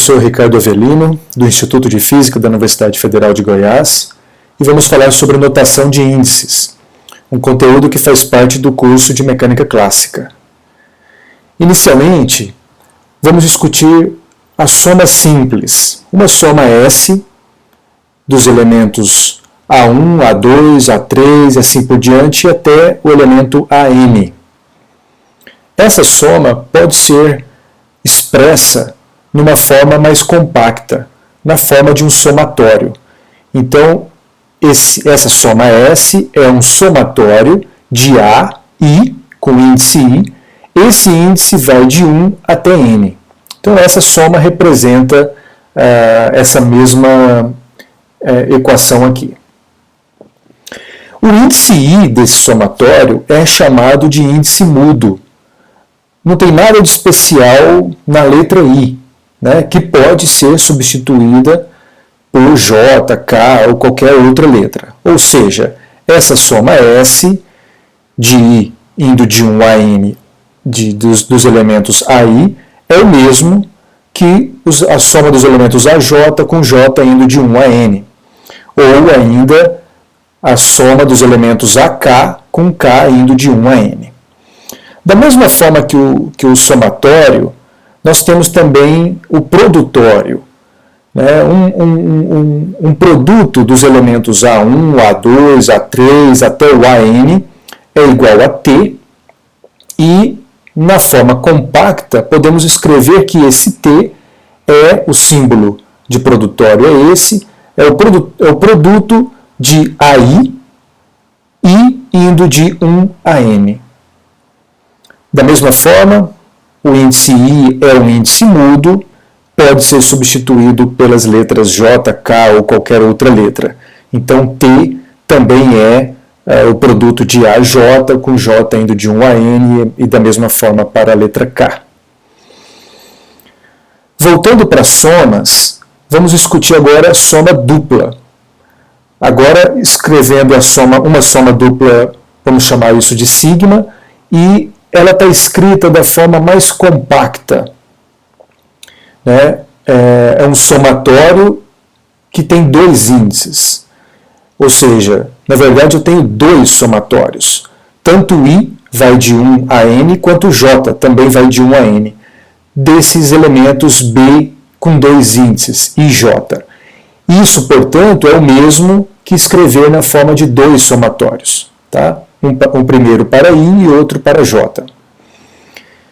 professor Ricardo Avelino, do Instituto de Física da Universidade Federal de Goiás, e vamos falar sobre notação de índices, um conteúdo que faz parte do curso de Mecânica Clássica. Inicialmente, vamos discutir a soma simples, uma soma S dos elementos A1, A2, A3 e assim por diante, até o elemento AN. Essa soma pode ser expressa numa forma mais compacta, na forma de um somatório. Então, essa soma S é um somatório de A, I, com índice I. Esse índice vai de 1 até N. Então, essa soma representa essa mesma equação aqui. O índice I desse somatório é chamado de índice mudo. Não tem nada de especial na letra I, né, que pode ser substituída por J, K ou qualquer outra letra. Ou seja, essa soma S de I indo de 1 a N dos elementos AI é o mesmo que a soma dos elementos AJ com J indo de 1 a N. Ou ainda a soma dos elementos AK com K indo de 1 a N. Da mesma forma que o somatório, nós temos também o produtório. Né? Um produto dos elementos A1, A2, A3 até o AN é igual a T, e na forma compacta podemos escrever que esse T é o símbolo de produtório, é o produto de AI I indo de 1 a N. Da mesma forma, o índice I é um índice mudo, pode ser substituído pelas letras J, K ou qualquer outra letra. Então, T também é o produto de AJ com J indo de 1 a N e da mesma forma para a letra K. Voltando para somas, vamos discutir agora a soma dupla. Agora, escrevendo uma soma dupla, vamos chamar isso de sigma, e ela está escrita da forma mais compacta. Né? É um somatório que tem dois índices. Ou seja, na verdade eu tenho dois somatórios. Tanto I vai de 1 a N, quanto J também vai de 1 a N. Desses elementos B com dois índices, I e J. Isso, portanto, é o mesmo que escrever na forma de dois somatórios. Tá? Um primeiro para I e outro para J.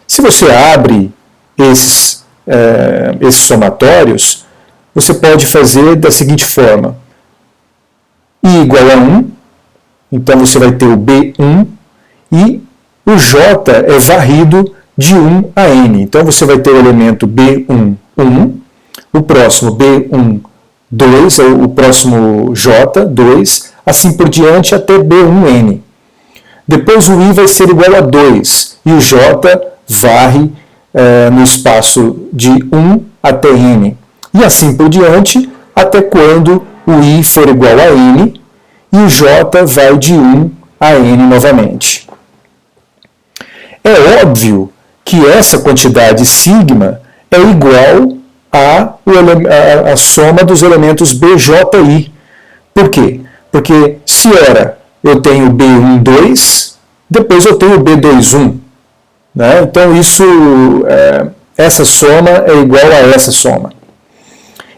Se você abre esses somatórios, você pode fazer da seguinte forma. I igual a 1, então você vai ter o B1, e o J é varrido de 1 a N. Então você vai ter o elemento B1, 1, o próximo B1, 2, o próximo J, 2, assim por diante até B1N. Depois o I vai ser igual a 2 e o J varre no espaço de 1 até N. E assim por diante até quando o I for igual a N e o J vai de 1 a N novamente. É óbvio que essa quantidade sigma é igual a soma dos elementos BJI. Por quê? Porque se ora eu tenho B1, 2, depois eu tenho B2, 1. Né? Então essa soma é igual a essa soma.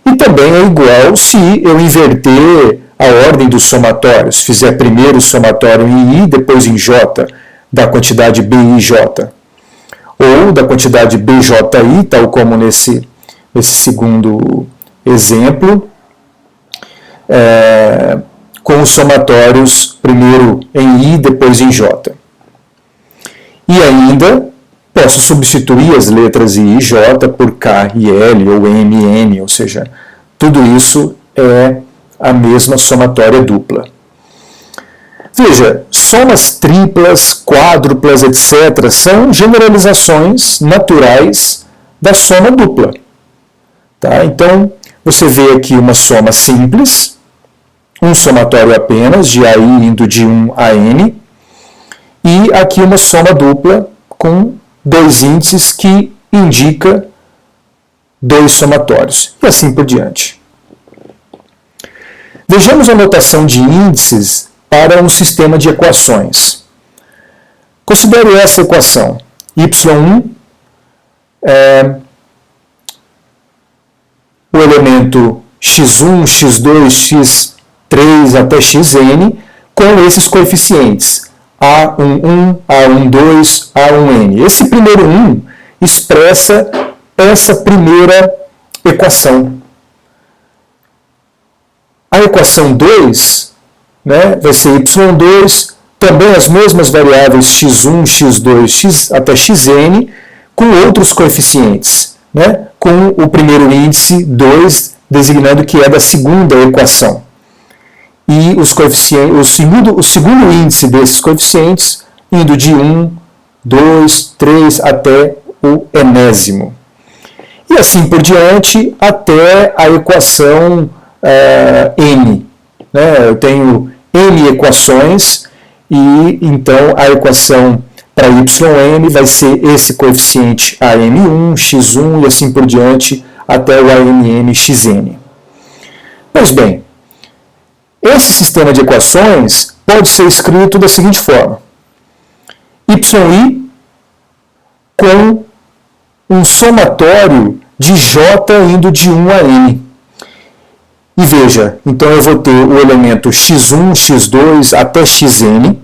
E também é igual se eu inverter a ordem dos somatórios, fizer primeiro o somatório em I, depois em J, da quantidade BIJ. Ou da quantidade BJI, tal como nesse segundo exemplo, com os somatórios primeiro em I, depois em J. E ainda posso substituir as letras I e J por K e L, ou M e N, ou seja, tudo isso é a mesma somatória dupla. Veja, somas triplas, quádruplas, etc. são generalizações naturais da soma dupla. Tá? Então, você vê aqui uma soma simples, um somatório apenas, de AI indo de 1 a N, e aqui uma soma dupla com dois índices que indica dois somatórios, e assim por diante. Vejamos a notação de índices para um sistema de equações. Considere essa equação. y1 é o elemento x1, x2, x3 até xn com esses coeficientes A11, A12, A1n. Esse primeiro 1 expressa essa primeira equação. A equação 2, né, vai ser y2, também as mesmas variáveis x1, x2, x até xn, com outros coeficientes, né, com o primeiro índice 2 designando que é da segunda equação. E os coeficientes, o segundo índice desses coeficientes indo de 1, 2, 3 até o enésimo. E assim por diante até a equação n. Né? Eu tenho n equações e então a equação para yn vai ser esse coeficiente am1, x1 e assim por diante até o amn xn. Pois bem, esse sistema de equações pode ser escrito da seguinte forma: yi com um somatório de j indo de 1 a n. E veja, então eu vou ter o elemento x1, x2 até xn,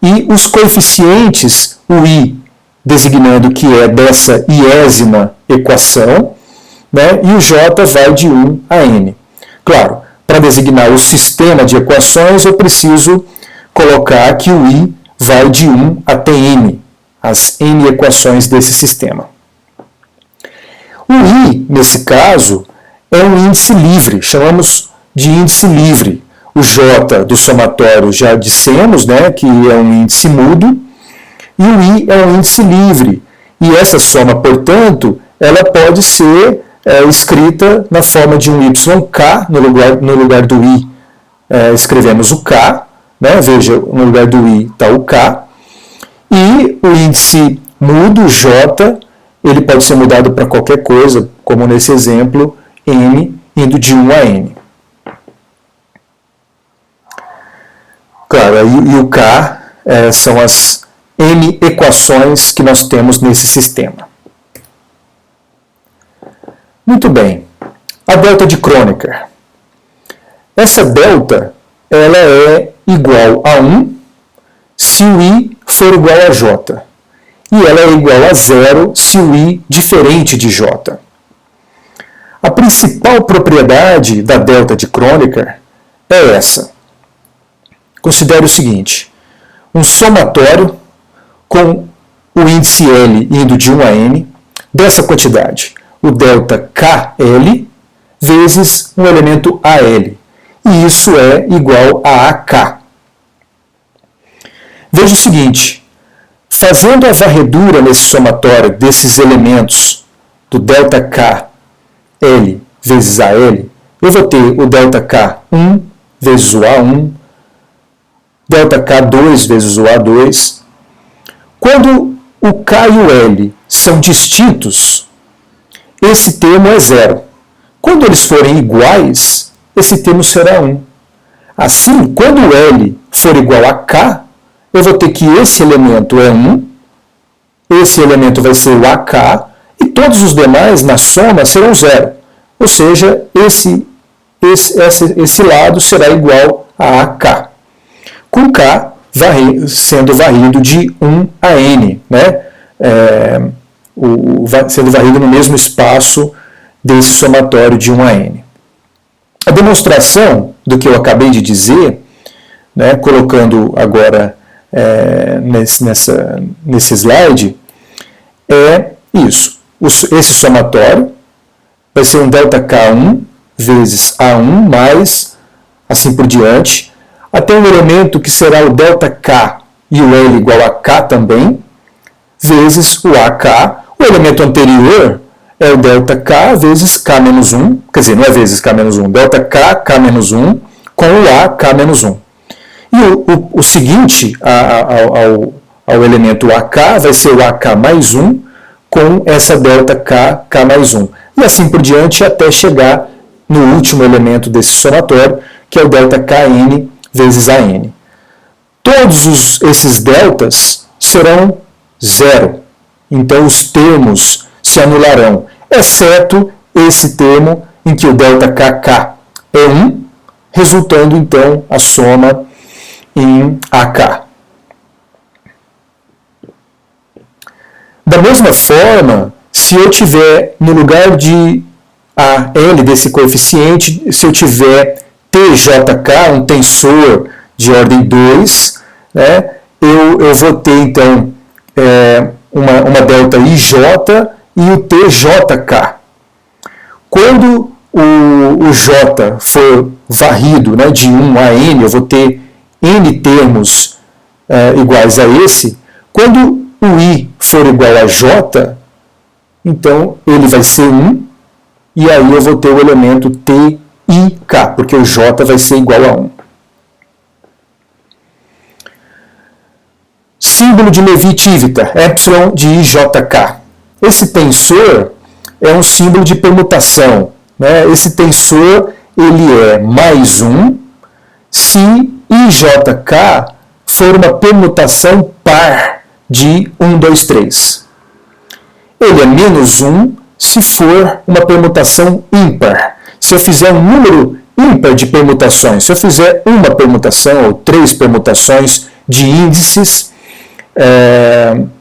e os coeficientes, o i designando que é dessa iésima equação, né, e o j vai de 1 a n. Claro, para designar o sistema de equações, eu preciso colocar que o i vai de 1 até n, as n equações desse sistema. O i, nesse caso, é um índice livre, chamamos de índice livre. O j do somatório já dissemos, né, que é um índice mudo, e o i é um índice livre. E essa soma, portanto, ela pode ser escrita na forma de um yk, no lugar do i escrevemos o k, né? Veja, no lugar do i está o k, e o índice mudo, j, ele pode ser mudado para qualquer coisa, como nesse exemplo, n indo de 1 a n. Claro, e o k são as n equações que nós temos nesse sistema. Muito bem, a delta de Kronecker. Essa delta ela é igual a 1 se o i for igual a j. E ela é igual a 0 se o i diferente de j. A principal propriedade da delta de Kronecker é essa. Considere o seguinte: um somatório com o índice L indo de 1 a n, dessa quantidade, o delta KL vezes um elemento AL. E isso é igual a AK. Veja o seguinte: fazendo a varredura nesse somatório desses elementos do delta KL vezes AL, eu vou ter o delta K1 vezes o A1, delta K2 vezes o A2. Quando o K e o L são distintos, esse termo é 0. Quando eles forem iguais, esse termo será 1. Assim, quando o L for igual a K, eu vou ter que esse elemento é 1, esse elemento vai ser o AK, e todos os demais, na soma, serão 0. Ou seja, esse lado será igual a AK. Com K sendo varrido de 1 a n, né? Sendo varrido no mesmo espaço desse somatório de 1 a n. A demonstração do que eu acabei de dizer, né, colocando agora nesse slide, é isso. Esse somatório vai ser um delta K1 vezes A1 mais, assim por diante, até um elemento que será o delta K e o L igual a K também, vezes o AK. O elemento anterior é o delta K vezes K menos 1, quer dizer, não é vezes K menos 1, delta K, K menos 1, com o A, K menos 1. E o seguinte ao elemento AK vai ser o AK mais 1, com essa ΔK, K mais 1. E assim por diante até chegar no último elemento desse somatório, que é o ΔKN vezes AN. Todos esses deltas serão zero. Então os termos se anularão, exceto esse termo em que o ΔKK é 1, resultando então a soma em AK. Da mesma forma, se eu tiver, no lugar de AL desse coeficiente, se eu tiver TJK, um tensor de ordem 2, né, eu vou ter então uma delta IJ e o TJK. Quando o J for varrido, né, de 1 a N, eu vou ter N termos iguais a esse. Quando o I for igual a J, então ele vai ser 1, e aí eu vou ter o elemento TIK, porque o J vai ser igual a 1. Símbolo de Levi-Civita, epsilon de IJK. Esse tensor é um símbolo de permutação, né? Esse tensor ele é mais 1 se IJK for uma permutação par de 1, 2, 3. Ele é menos 1 se for uma permutação ímpar. Se eu fizer um número ímpar de permutações, se eu fizer uma permutação ou 3 permutações de índices,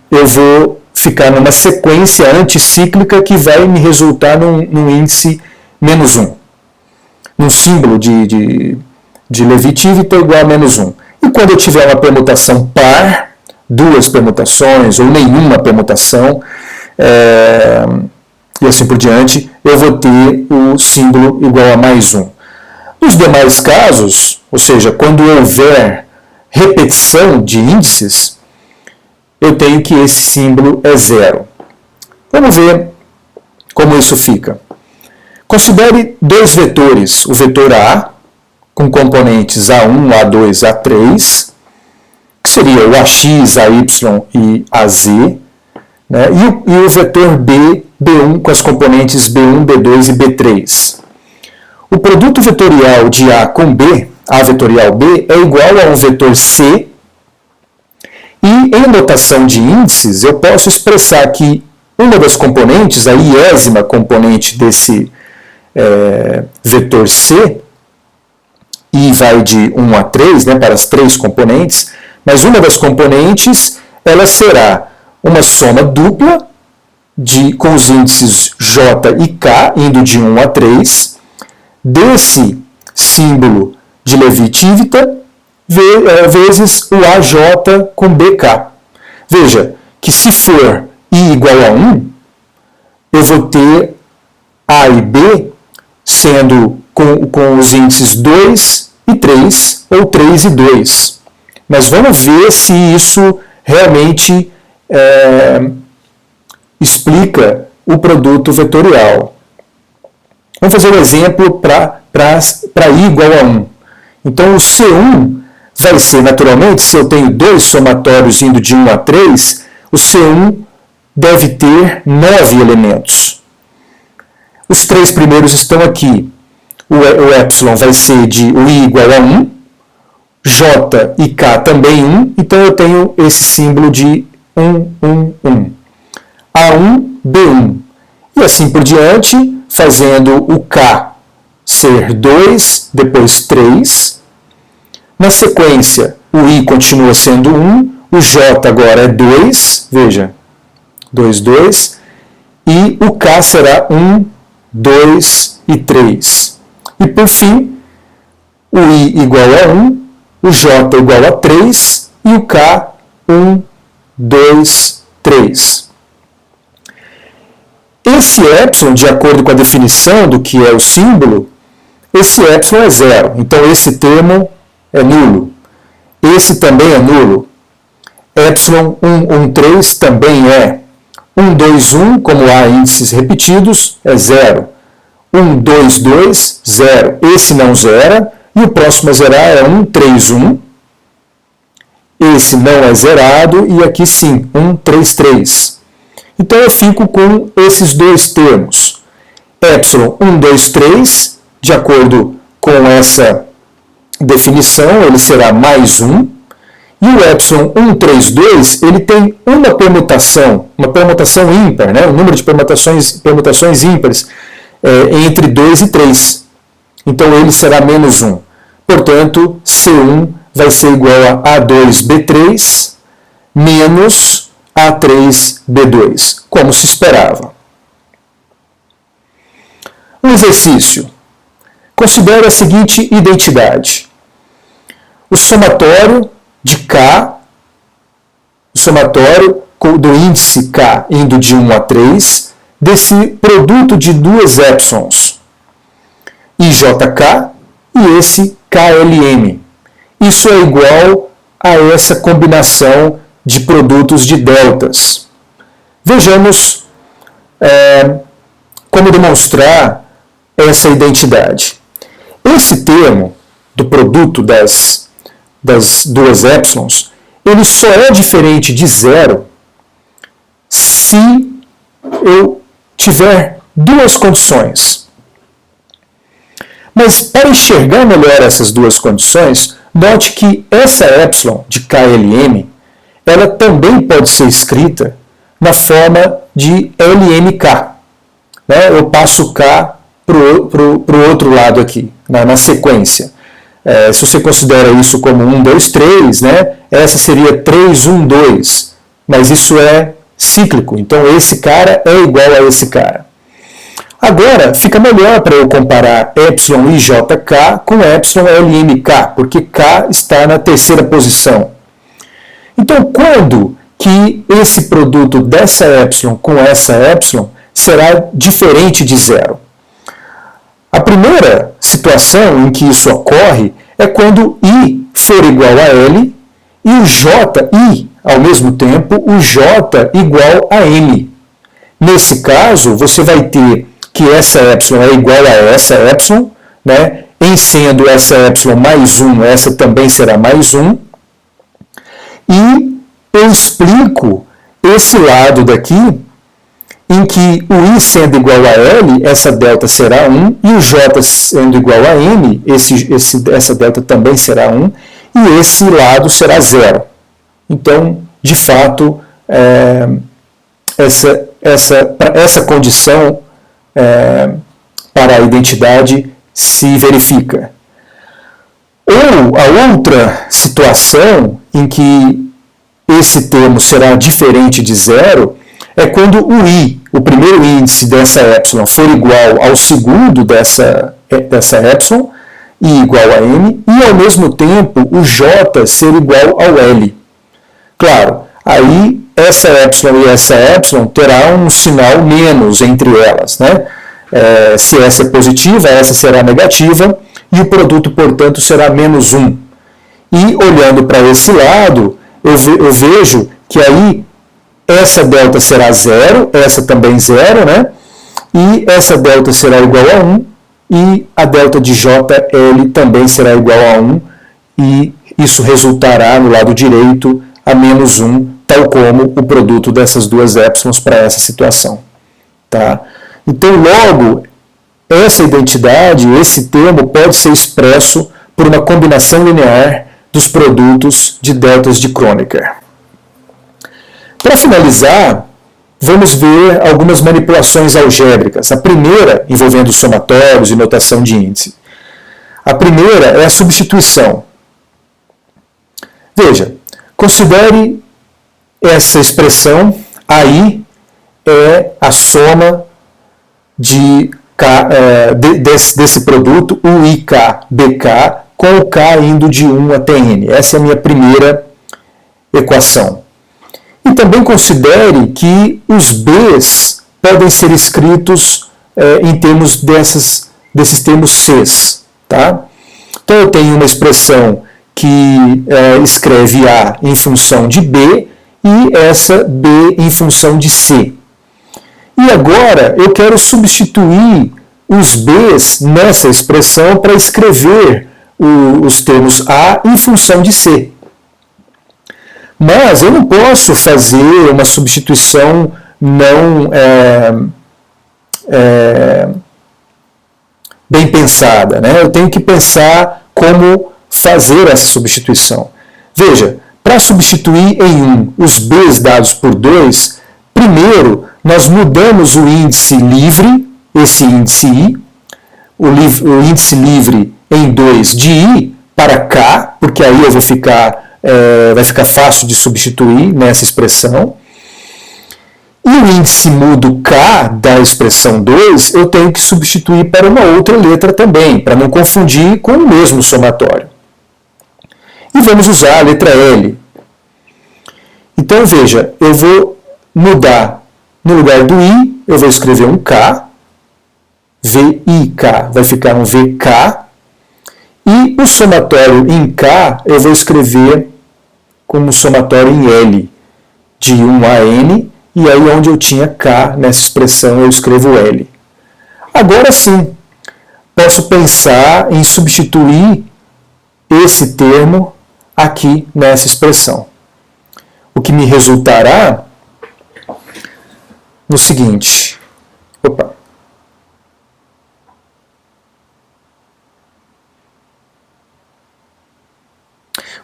eu vou ficar numa sequência anticíclica que vai me resultar num índice menos 1. Num símbolo de Levi-Civita igual a menos 1. E quando eu tiver uma permutação par, 2 permutações ou nenhuma permutação, e assim por diante, eu vou ter o símbolo igual a mais 1. Nos demais casos, ou seja, quando houver repetição de índices, eu tenho que esse símbolo é zero. Vamos ver como isso fica. Considere 2 vetores, o vetor A, com componentes A1, A2, A3, que seria o AX, AY e AZ, né? E o vetor B, B1, com as componentes B1, B2 e B3. O produto vetorial de A com B, A vetorial B, é igual a um vetor C, e em notação de índices, eu posso expressar que uma das componentes, a iésima componente desse vetor C, e vai de 1 a 3, né, para as 3 componentes, mas uma das componentes ela será uma soma dupla com os índices J e K, indo de 1 a 3, desse símbolo de Levi-Civita, vezes o AJ com BK. Veja que se for I igual a 1, eu vou ter A e B sendo com os índices 2 e 3, ou 3 e 2. Mas vamos ver se isso realmente explica o produto vetorial. Vamos fazer um exemplo para I igual a 1. Então o C1 vai ser, naturalmente, se eu tenho 2 somatórios indo de 1 a 3, o C1 deve ter 9 elementos. Os 3 primeiros estão aqui. O epsilon vai ser de o I igual a 1, J e K também 1, então eu tenho esse símbolo de 1, 1, 1. A1, B1. E assim por diante, fazendo o K ser 2, depois 3. Na sequência, o I continua sendo 1, o J agora é 2, veja, 2, 2, e o K será 1, 2 e 3. E por fim, o I igual a 1, o J igual a 3 e o K 1, 2, 3. Esse epsilon, de acordo com a definição do que é o símbolo, esse epsilon é zero. Então esse termo é nulo. Esse também é nulo. Epsilon 1, 1, 3 também é. 1, 2, 1, como há índices repetidos, é zero. 1, 2, 2, 0. Esse não zera. E o próximo a zerar é 1, 3, 1. Esse não é zerado. E aqui sim, 1, 3, 3. Então eu fico com esses dois termos. Epsilon 1, 2, 3, de acordo com essa definição, ele será mais 1. E o epsilon 1, 3, 2, ele tem uma permutação ímpar, né? O número de permutações ímpares entre 2 e 3. Então ele será menos 1. Portanto, C1 vai ser igual a A2B3 menos A3B2, como se esperava. Um exercício. Considere a seguinte identidade. O somatório de K, o somatório do índice K indo de 1 a 3, desse produto de duas epsilons, IJK e esse KLM. Isso é igual a essa combinação de produtos de deltas. Vejamos como demonstrar essa identidade. Esse termo do produto das duas epsilons, ele só é diferente de zero se eu tiver duas condições. Mas para enxergar melhor essas duas condições, note que essa epsilon de KLM, ela também pode ser escrita na forma de LMK. Né? Eu passo K para o outro lado aqui, na sequência. Se você considera isso como 1, 2, 3, né? Essa seria 3, 1, 2. Mas isso é cíclico, então esse cara é igual a esse cara. Agora, fica melhor para eu comparar epsilon IJK com epsilon LMK, porque K está na terceira posição. Então, quando que esse produto dessa epsilon com essa epsilon será diferente de zero? A primeira situação em que isso ocorre é quando I for igual a L e o J, I, ao mesmo tempo, o J igual a M. Nesse caso, você vai ter que essa epsilon é igual a essa epsilon, né? Em sendo essa epsilon mais 1, essa também será mais 1. E eu explico esse lado daqui, em que o I sendo igual a L, essa delta será 1, e o J sendo igual a M, essa delta também será 1, e esse lado será 0. Então, de fato, essa condição para a identidade se verifica. Ou a outra situação em que esse termo será diferente de zero é quando o I, o primeiro índice dessa epsilon, for igual ao segundo dessa epsilon, I igual a M, e ao mesmo tempo o J ser igual ao L. Claro, aí essa epsilon e essa epsilon terá um sinal menos entre elas, né? Se essa é positiva, essa será negativa, e o produto, portanto, será menos 1. E olhando para esse lado, eu vejo que aí essa delta será 0, essa também 0, né? E essa delta será igual a 1, e a delta de JL também será igual a 1, e isso resultará no lado direito a menos 1, tal como o produto dessas duas épsilons para essa situação. Tá? Então, logo, essa identidade, esse termo pode ser expresso por uma combinação linear dos produtos de deltas de Kronecker. Para finalizar, vamos ver algumas manipulações algébricas. A primeira, envolvendo somatórios e notação de índice. A primeira é a substituição. Veja, considere essa expressão, AI é a soma desse produto, o IK, BK, com o K indo de 1 até N. Essa é a minha primeira equação. E também considere que os Bs podem ser escritos em termos desses termos Cs. Tá? Então eu tenho uma expressão que escreve A em função de B e essa B em função de C. E agora eu quero substituir os Bs nessa expressão para escrever os termos A em função de C. Mas eu não posso fazer uma substituição não bem pensada, né? Eu tenho que pensar como fazer essa substituição. Veja, para substituir em 1 os b's dados por 2, primeiro nós mudamos o índice livre, esse índice i, o índice livre em 2 de i para k, porque aí eu vou vai ficar fácil de substituir nessa expressão. E o índice mudo k da expressão 2 eu tenho que substituir para uma outra letra também, para não confundir com o mesmo somatório. E vamos usar a letra L. Então veja, eu vou mudar, no lugar do i, eu vou escrever um k, VIK vai ficar um VK, e o somatório em k eu vou escrever como somatório em L, de 1 a n, e aí onde eu tinha k nessa expressão eu escrevo L. Agora sim, posso pensar em substituir esse termo aqui nessa expressão. O que me resultará no seguinte.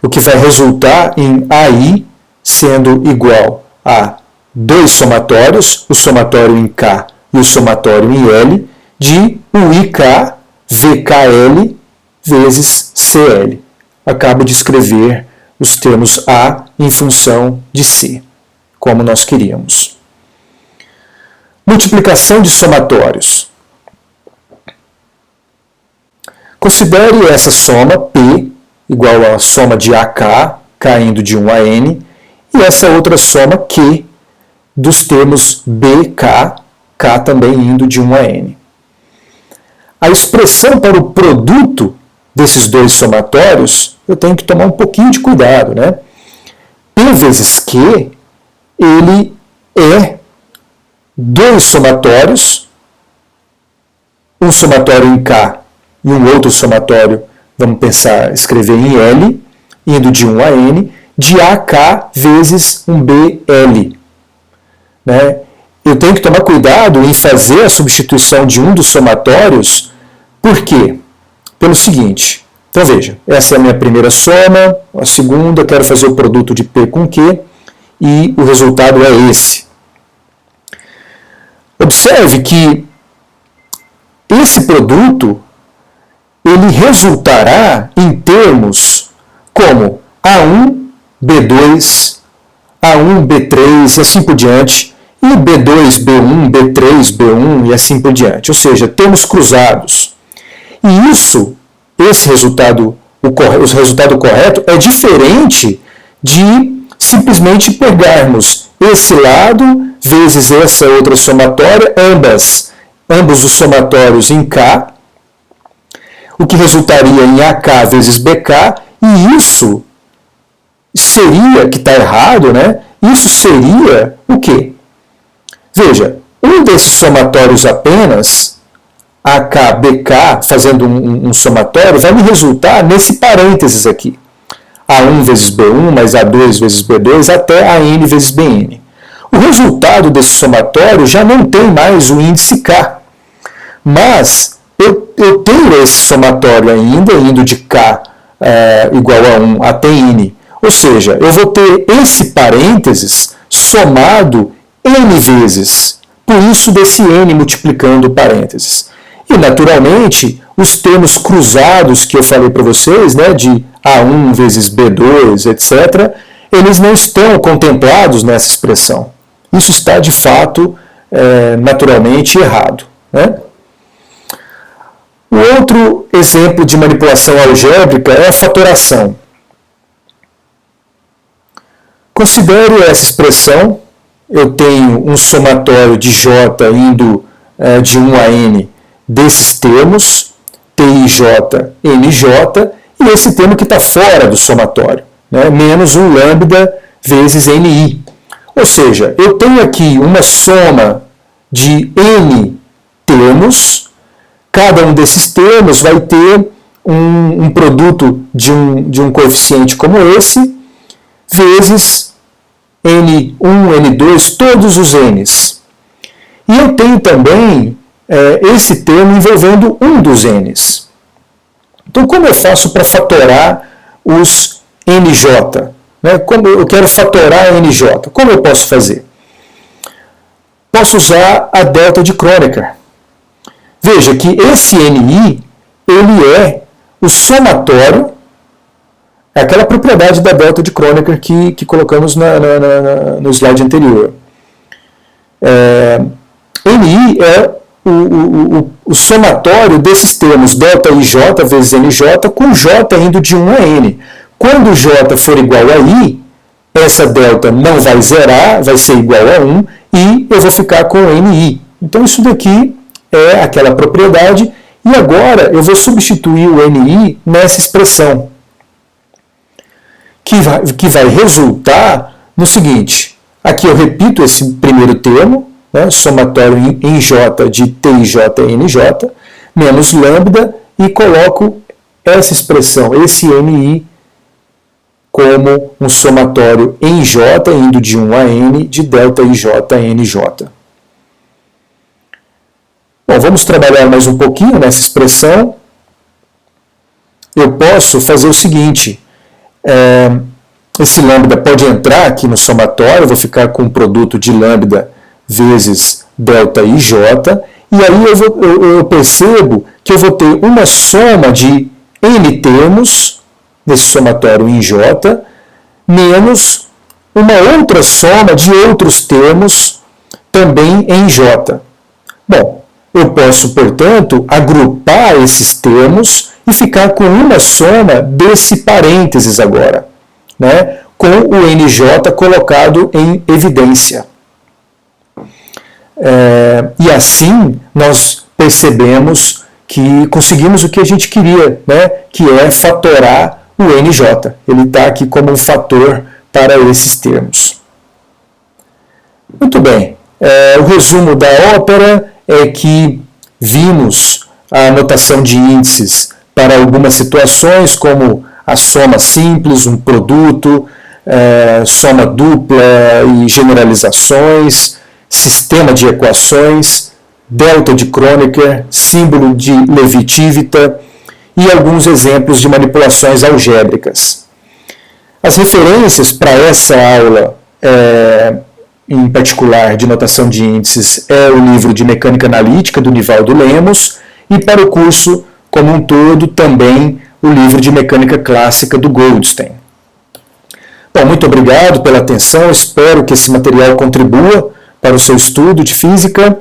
O que vai resultar em AI sendo igual a 2 somatórios, o somatório em K e o somatório em L, de UIK VKL vezes CL. Acabo de escrever os termos A em função de C, como nós queríamos. Multiplicação de somatórios. Considere essa soma P igual à soma de AK, K indo de 1 a N, e essa outra soma Q dos termos BK, K também indo de 1 a N. A expressão para o produto desses dois somatórios, eu tenho que tomar um pouquinho de cuidado, né? P vezes Q, ele é 2 somatórios, um somatório em K e um outro somatório, vamos pensar, escrever em L, indo de 1 a N, de AK vezes um BL. Né? Eu tenho que tomar cuidado em fazer a substituição de um dos somatórios, por quê? Pelo seguinte, então veja, essa é a minha primeira soma, a segunda, quero fazer o produto de P com Q, e o resultado é esse. Observe que esse produto, ele resultará em termos como A1, B2, A1, B3 e assim por diante, e B2, B1, B3, B1 e assim por diante, ou seja, termos cruzados. E esse resultado, o resultado correto é diferente de simplesmente pegarmos esse lado vezes essa outra somatória, ambos os somatórios em K, o que resultaria em AK vezes BK, e isso seria, que está errado, né? Isso seria o quê? Veja, um desses somatórios apenas, AK, BK, fazendo um somatório, vai me resultar nesse parênteses aqui. A1 vezes B1 mais A2 vezes B2 até AN vezes BN. O resultado desse somatório já não tem mais o índice K, mas eu tenho esse somatório ainda, indo de K igual a 1 até N. Ou seja, eu vou ter esse parênteses somado N vezes. Por isso desse N multiplicando o parênteses. E, naturalmente, os termos cruzados que eu falei para vocês, né, de A1 vezes B2, etc., eles não estão contemplados nessa expressão. Isso está, de fato, naturalmente errado. Né? O outro exemplo de manipulação algébrica é a fatoração. Considere essa expressão. Eu tenho um somatório de J indo de 1 a N desses termos, TIJ, NJ, e esse termo que está fora do somatório, né, menos um lambda vezes NI. Ou seja, eu tenho aqui uma soma de N termos, cada um desses termos vai ter um produto de um coeficiente como esse, vezes N1, N2, todos os N's. E eu tenho também esse termo envolvendo um dos N's. Então, como eu faço para fatorar os NJ? Né? Como eu quero fatorar NJ? Como eu posso fazer? Posso usar a delta de Kronecker. Veja que esse NI, ele é o somatório, é aquela propriedade da delta de Kronecker que colocamos no slide anterior. NI é o somatório desses termos delta IJ vezes NJ, com J indo de 1 a N. Quando J for igual a I, essa delta não vai zerar, vai ser igual a 1, e eu vou ficar com NI. Então isso daqui é aquela propriedade, e agora eu vou substituir o NI nessa expressão, que vai resultar no seguinte: aqui eu repito esse primeiro termo, né, somatório em J de TIJ e NJ, menos lambda, e coloco essa expressão, esse NI, como um somatório em J, indo de 1 a N, de delta IJ NJ. Bom, vamos trabalhar mais um pouquinho nessa expressão. Eu posso fazer o seguinte, esse lambda pode entrar aqui no somatório, eu vou ficar com o produto de lambda vezes delta IJ, e aí eu percebo que eu vou ter uma soma de N termos, nesse somatório em J, menos uma outra soma de outros termos, também em J. Bom, eu posso, portanto, agrupar esses termos e ficar com uma soma desse parênteses agora, né, com o NJ colocado em evidência. E assim nós percebemos que conseguimos o que a gente queria, né, que é fatorar o NJ. Ele está aqui como um fator para esses termos. Muito bem, o resumo da ópera é que vimos a notação de índices para algumas situações, como a soma simples, um produto, soma dupla e generalizações, sistema de equações, delta de Kronecker, símbolo de Levi-Civita e alguns exemplos de manipulações algébricas. As referências para essa aula, em particular de notação de índices, é o livro de Mecânica Analítica do Nivaldo Lemos, e para o curso como um todo também o livro de Mecânica Clássica do Goldstein. Bom, muito obrigado pela atenção, espero que esse material contribua para o seu estudo de física,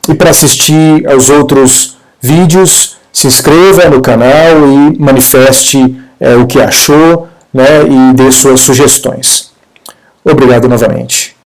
e para assistir aos outros vídeos, se inscreva no canal e manifeste o que achou, né, e dê suas sugestões. Obrigado novamente.